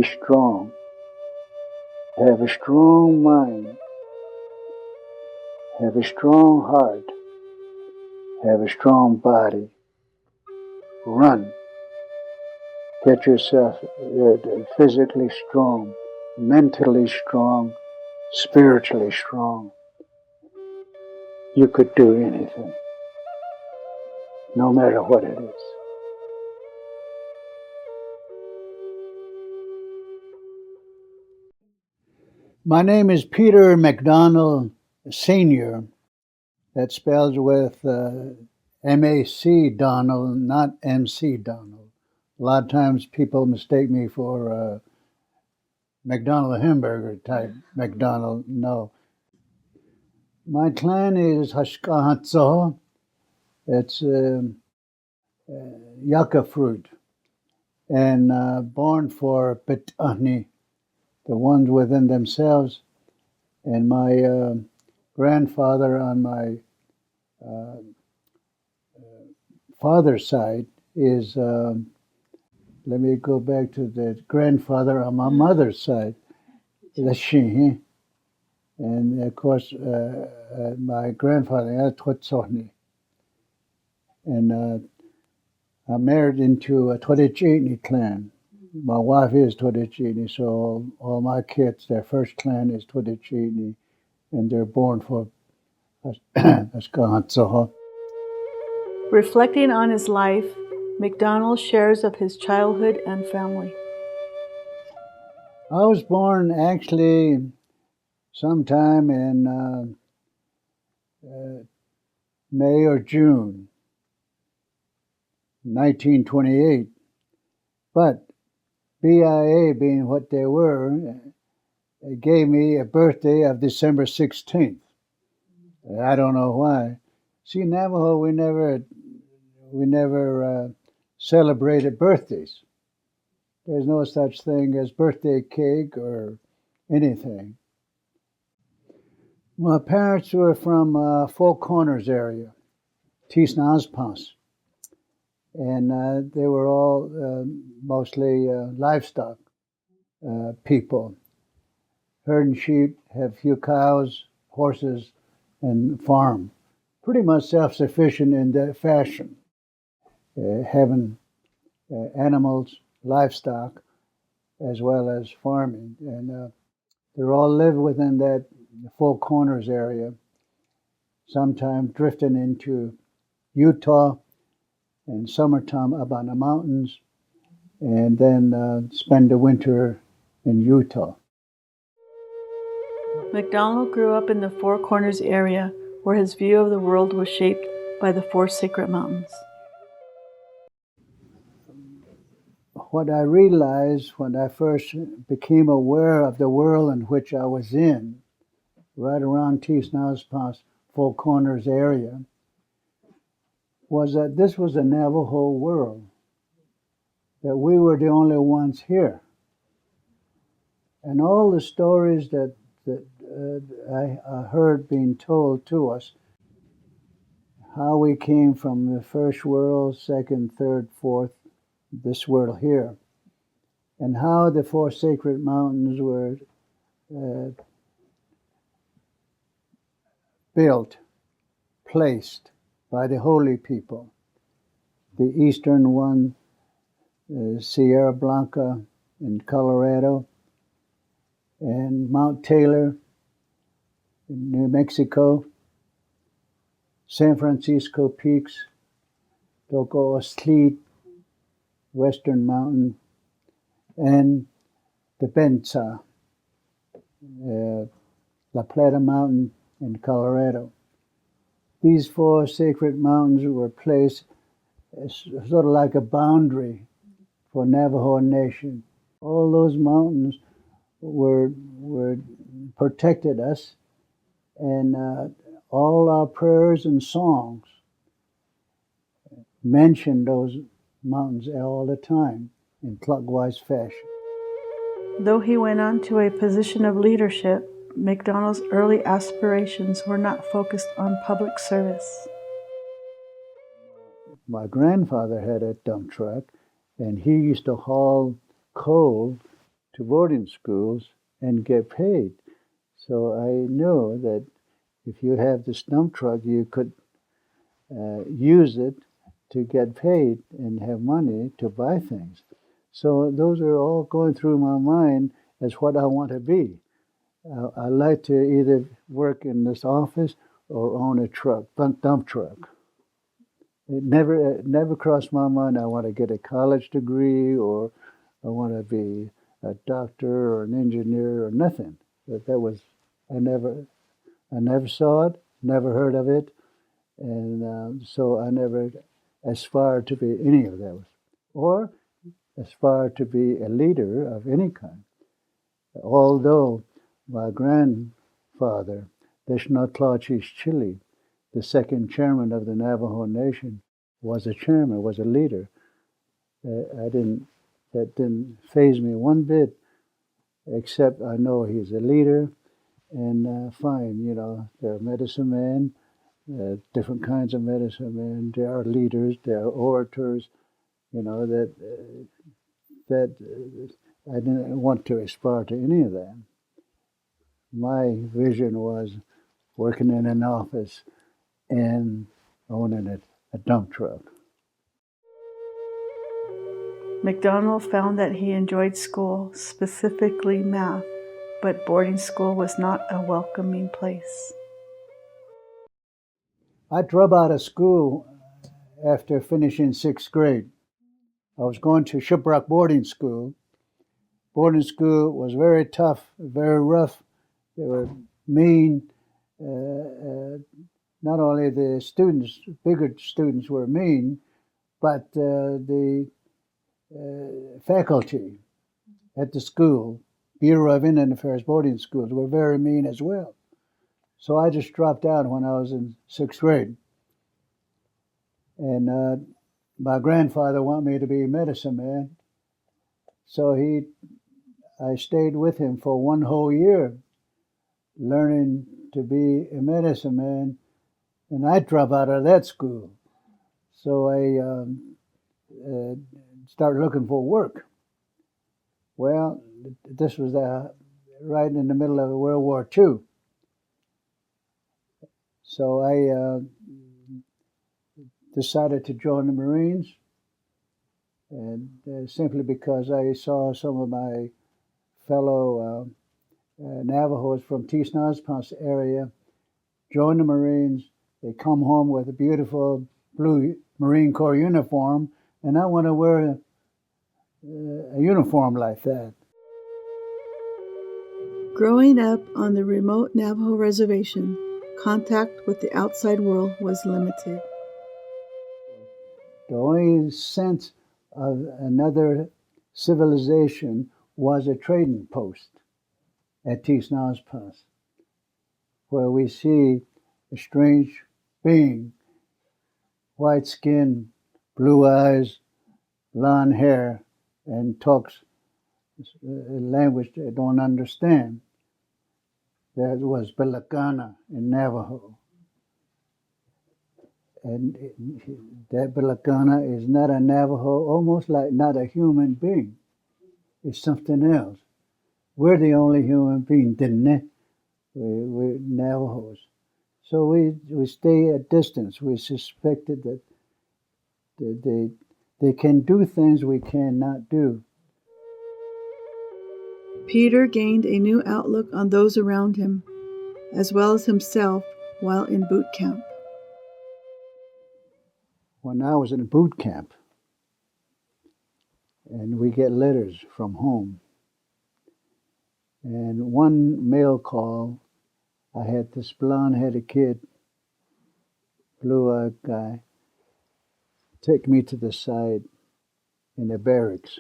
be strong. Have a strong mind. Have a strong heart. Have a strong body. Run. Get yourself physically strong, mentally strong, spiritually strong. You could do anything, no matter what it is. My name is Peter MacDonald, Sr. That spells with M-A-C Donald, not M-C Donald. A lot of times people mistake me for McDonald hamburger type McDonald. No. My clan is Haskie. It's yucca fruit. And born for Petani, the ones within themselves. And my grandfather on my father's side is, let me go back to the grandfather on my mother's side, the Shi. And of course, my grandfather, and I'm married into a Todechini clan. My wife is Todechini, so all my kids, their first clan is Todechini, and they're born for Haskie. Reflecting on his life, MacDonald shares of his childhood and family. I was born actually sometime in May or June 1928, but BIA being what they were, they gave me a birthday of December 16th. I don't know why. See, Navajo, we never celebrated birthdays. There's no such thing as birthday cake or anything. My parents were from Four Corners area, Tisnazpas, and they were all mostly livestock people. Herding sheep, have few cows, horses, and farm. Pretty much self-sufficient in that fashion, having animals, livestock, as well as farming. And they all live within that Four Corners area, sometimes drifting into Utah in summertime up on the mountains, and then spend the winter in Utah. MacDonald grew up in the Four Corners area, where his view of the world was shaped by the Four Sacred Mountains. What I realized when I first became aware of the world in which I was in, right around Tisnazpas, Four Corners area, was that this was a Navajo world, that we were the only ones here. And all the stories that I heard being told to us, how we came from the first world, second, third, fourth, this world here, and how the Four Sacred Mountains were built, placed by the holy people. The eastern one, Sierra Blanca in Colorado, and Mount Taylor in New Mexico, San Francisco Peaks, Tocosli, Western Mountain, and the Benza, La Plata Mountain in Colorado. These four sacred mountains were placed sort of like a boundary for Navajo Nation. All those mountains were protected us, and all our prayers and songs mentioned those mountains all the time in clockwise fashion. Though he went on to a position of leadership, MacDonald's early aspirations were not focused on public service. My grandfather had a dump truck, and he used to haul coal to boarding schools and get paid. So I knew that if you have this dump truck, you could use it to get paid and have money to buy things. So those are all going through my mind as what I want to be. I like to either work in this office or own a truck, dump truck. It never crossed my mind I want to get a college degree or I want to be a doctor or an engineer or nothing. But that was I never saw it, never heard of it, and so I never aspired to be any of those, or aspired to be a leader of any kind. Although my grandfather, Chile, the second chairman of the Navajo Nation, was a leader. That didn't faze me one bit, except I know he's a leader, and fine, there are medicine men, different kinds of medicine men. There are leaders, there are orators, that I didn't want to aspire to any of that. My vision was working in an office and owning a dump truck. MacDonald found that he enjoyed school, specifically math, but boarding school was not a welcoming place. I dropped out of school after finishing sixth grade. I was going to Shipwreck boarding school. Boarding school was very tough, very rough. They were mean. Not only the students, bigger students were mean, but the faculty at the school, Bureau of Indian Affairs boarding schools, were very mean as well. So I just dropped out when I was in sixth grade. And my grandfather wanted me to be a medicine man. So I stayed with him for one whole year, learning to be a medicine man, and I dropped out of that school. So I started looking for work. Well, this was right in the middle of World War II. So I decided to join the Marines, and simply because I saw some of my fellow Navajos from Tisnazpas area join the Marines. They come home with a beautiful blue Marine Corps uniform, and I want to wear a uniform like that. Growing up on the remote Navajo reservation, contact with the outside world was limited. The only sense of another civilization was a trading post at Tisnazpas, where we see a strange being, white skin, blue eyes, blonde hair, and talks a language they don't understand. That was Bilakana in Navajo. And that Bilakana is not a Navajo, almost like not a human being. It's something else. We're the only human being, Diné. We're Navajos. So we stay at distance. We suspected that they can do things we cannot do. Peter gained a new outlook on those around him, as well as himself, while in boot camp. When I was in boot camp, and we get letters from home, and one mail call, I had this blonde-headed kid, blue-eyed guy, take me to the side in the barracks,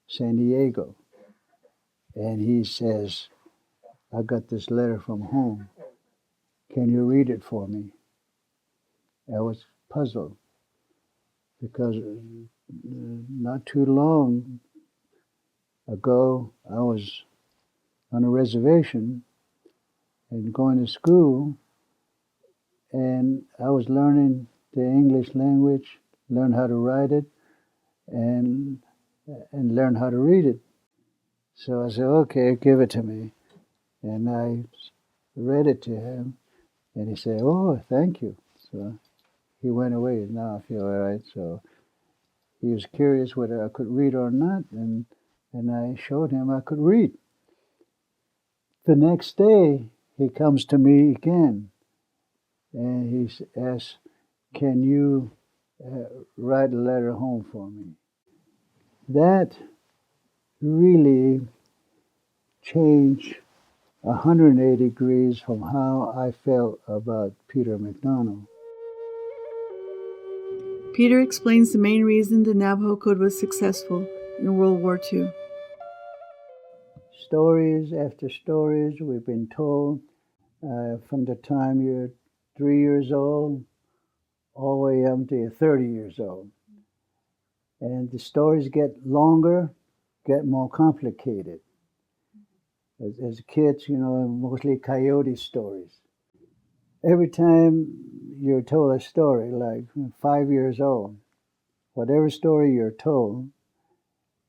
San Diego. And he says, I got this letter from home. Can you read it for me? I was puzzled because not too long ago, I was on a reservation and going to school, and I was learning the English language, learn how to write it, and learn how to read it. So I said, okay, give it to me. And I read it to him, and he said, oh, thank you. So he went away. Now I feel all right. So he was curious whether I could read or not, and I showed him I could read. The next day, he comes to me again, and he asks, can you write a letter home for me? That really changed 180 degrees from how I felt about Peter MacDonald. Peter explains the main reason the Navajo Code was successful in World War II. Stories after stories we've been told from the time you're 3 years old all the way up to you're 30 years old. And the stories get longer, get more complicated. As kids, mostly coyote stories. Every time you're told a story, like 5 years old, whatever story you're told,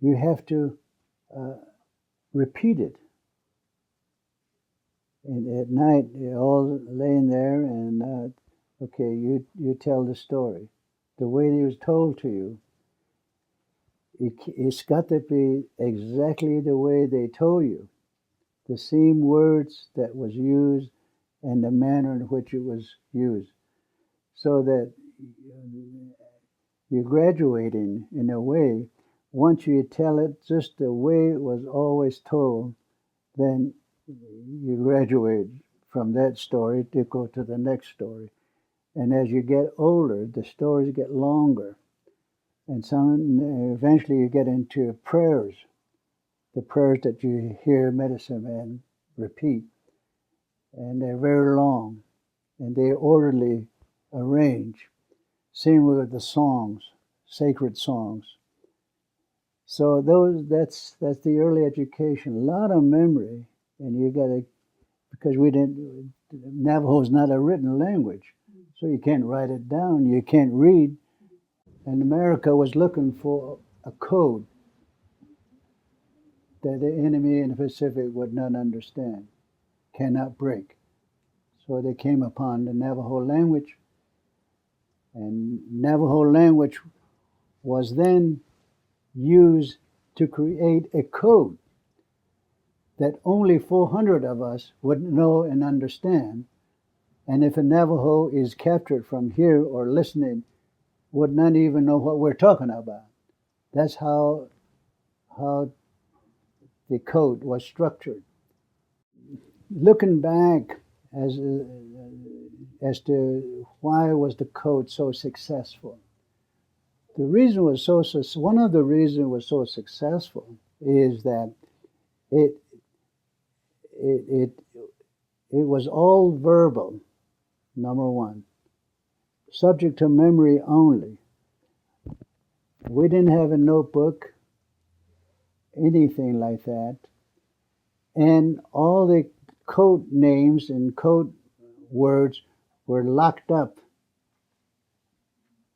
you have to repeat it. And at night, you're all laying there, and okay, you tell the story. The way it was told to you, it's got to be exactly the way they told you. The same words that was used and the manner in which it was used. So that you're graduating in a way. Once you tell it just the way it was always told, then you graduate from that story to go to the next story. And as you get older, the stories get longer. And eventually you get into prayers, the prayers that you hear medicine men repeat. And they're very long, and they're orderly arranged. Same with the songs, sacred songs. So that's the early education. A lot of memory, and you got to, because Navajo is not a written language, so you can't write it down, you can't read. And America was looking for a code that the enemy in the Pacific would not understand, cannot break. So they came upon the Navajo language, and Navajo language was then used to create a code that only 400 of us would know and understand. And if a Navajo is captured from here or listening, would not even know what we're talking about. That's how the code was structured. Looking back as to why was the code so successful, one of the reasons it was so successful is that it was all verbal, number one, subject to memory only. We didn't have a notebook, anything like that. And all the code names and code words were locked up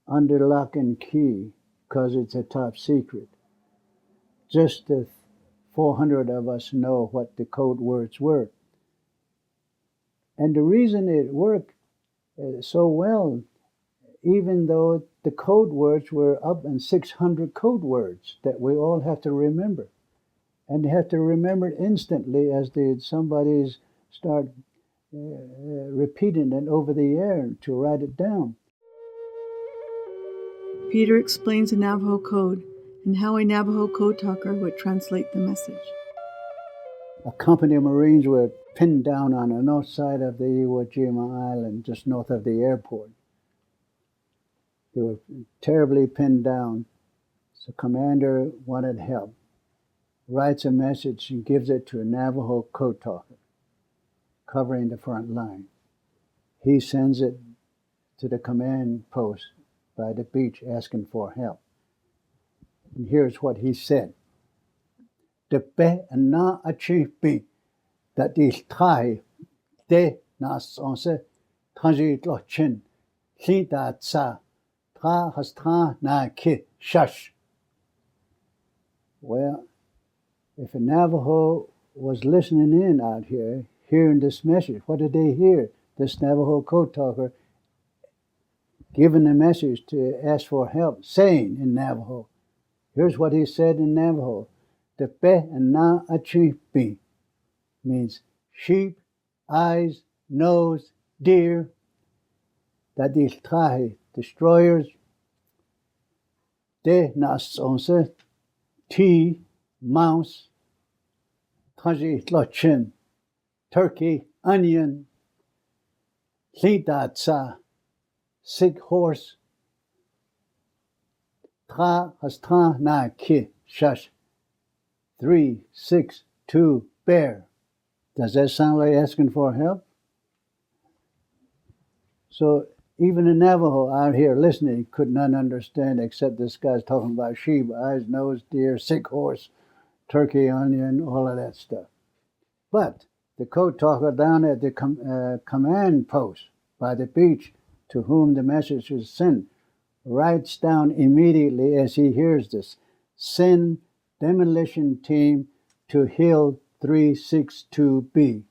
under lock and key because it's a top secret. Just the 400 of us know what the code words were. And the reason it worked so well, even though the code words were up in 600 code words that we all have to remember. And they have to remember it instantly as somebody start repeating it over the air to write it down. Peter explains the Navajo Code and how a Navajo code talker would translate the message. A company of Marines were pinned down on the north side of the Iwo Jima Island, just north of the airport. They were terribly pinned down. So commander wanted help. Writes a message and gives it to a Navajo code talker covering the front line. He sends it to the command post by the beach asking for help. And here's what he said. The be na achieve that is tai de na sonse tanji lo chin si da tsa ta has ta na ki shash. Well, If a Navajo was listening in out here, hearing this message, what did they hear? This Navajo code talker giving a message to ask for help, saying in Navajo. Here's what he said in Navajo. The pe na achipi means sheep, eyes, nose, deer. That is trahi, destroyers. De nas onse, tea, mouse. Taji lochin, turkey, onion. Lidatsa, sick horse. Tra has tra na ki, shush. 3, 6, 2, bear. Does that sound like asking for help? So even a Navajo out here listening could not understand except this guy's talking about sheep, eyes, nose, deer, sick horse, turkey, onion, all of that stuff. But the code talker down at the command post by the beach to whom the message is sent writes down immediately as he hears this, send demolition team to Hill 362B.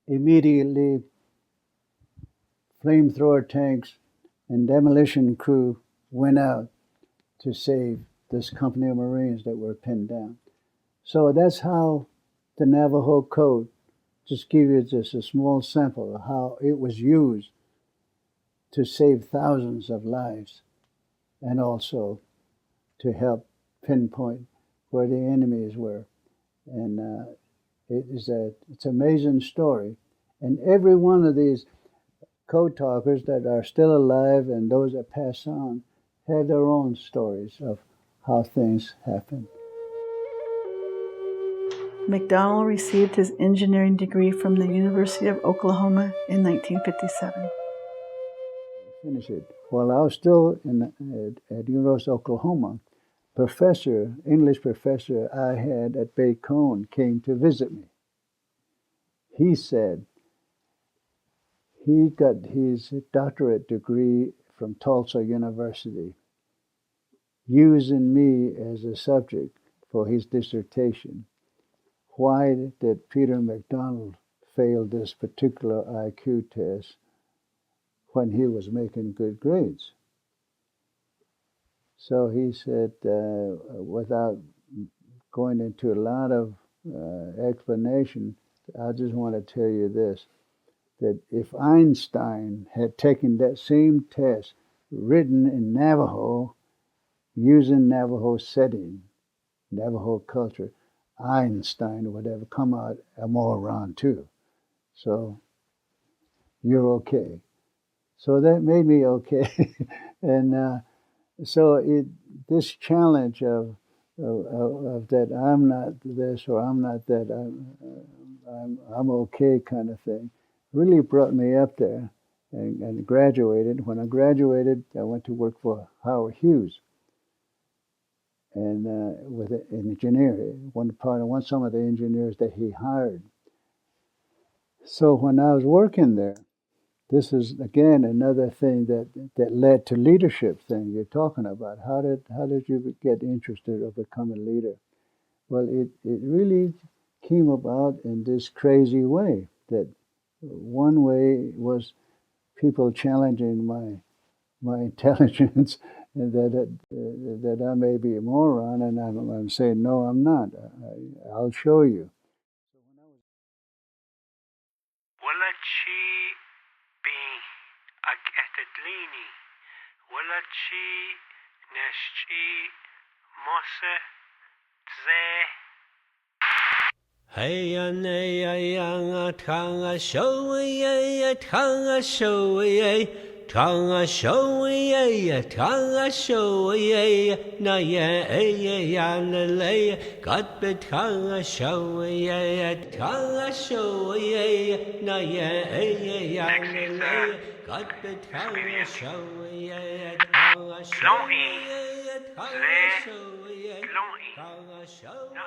Immediately, flamethrower tanks and demolition crew went out to save this company of Marines that were pinned down. So that's how the Navajo Code, just give you just a small sample of how it was used to save thousands of lives and also to help pinpoint where the enemies were. And it's an amazing story. And every one of these code talkers that are still alive and those that pass on have their own stories of how things happen. MacDonald received his engineering degree from the University of Oklahoma in 1957. Finish it. While I was still at University of Oklahoma, English professor I had at Bacone came to visit me. He said he got his doctorate degree from Tulsa University, using me as a subject for his dissertation. Why did Peter MacDonald fail this particular IQ test when he was making good grades? So he said, without going into a lot of explanation, I just want to tell you this, that if Einstein had taken that same test written in Navajo, using Navajo setting, Navajo culture, Einstein would have come out a moron too. So you're okay. So that made me okay. And so this challenge of that I'm not this or I'm not that, I'm okay kind of thing, really brought me up there and graduated. When I graduated, I went to work for Howard Hughes and with engineering, some of the engineers that he hired. So when I was working there, this is again another thing that led to leadership thing you're talking about. How did you get interested or become a leader? Well, it really came about in this crazy way. That one way was people challenging my intelligence, and that I may be a moron, and I'm saying no, I'm not. I'll show you. Hey ya tanga show ya tanga show ya tanga show ya tanga show ya na ya le got the tanga show ya tanga show ya na ya le got the tanga show ya tanga show ya tanga show ya tanga show ya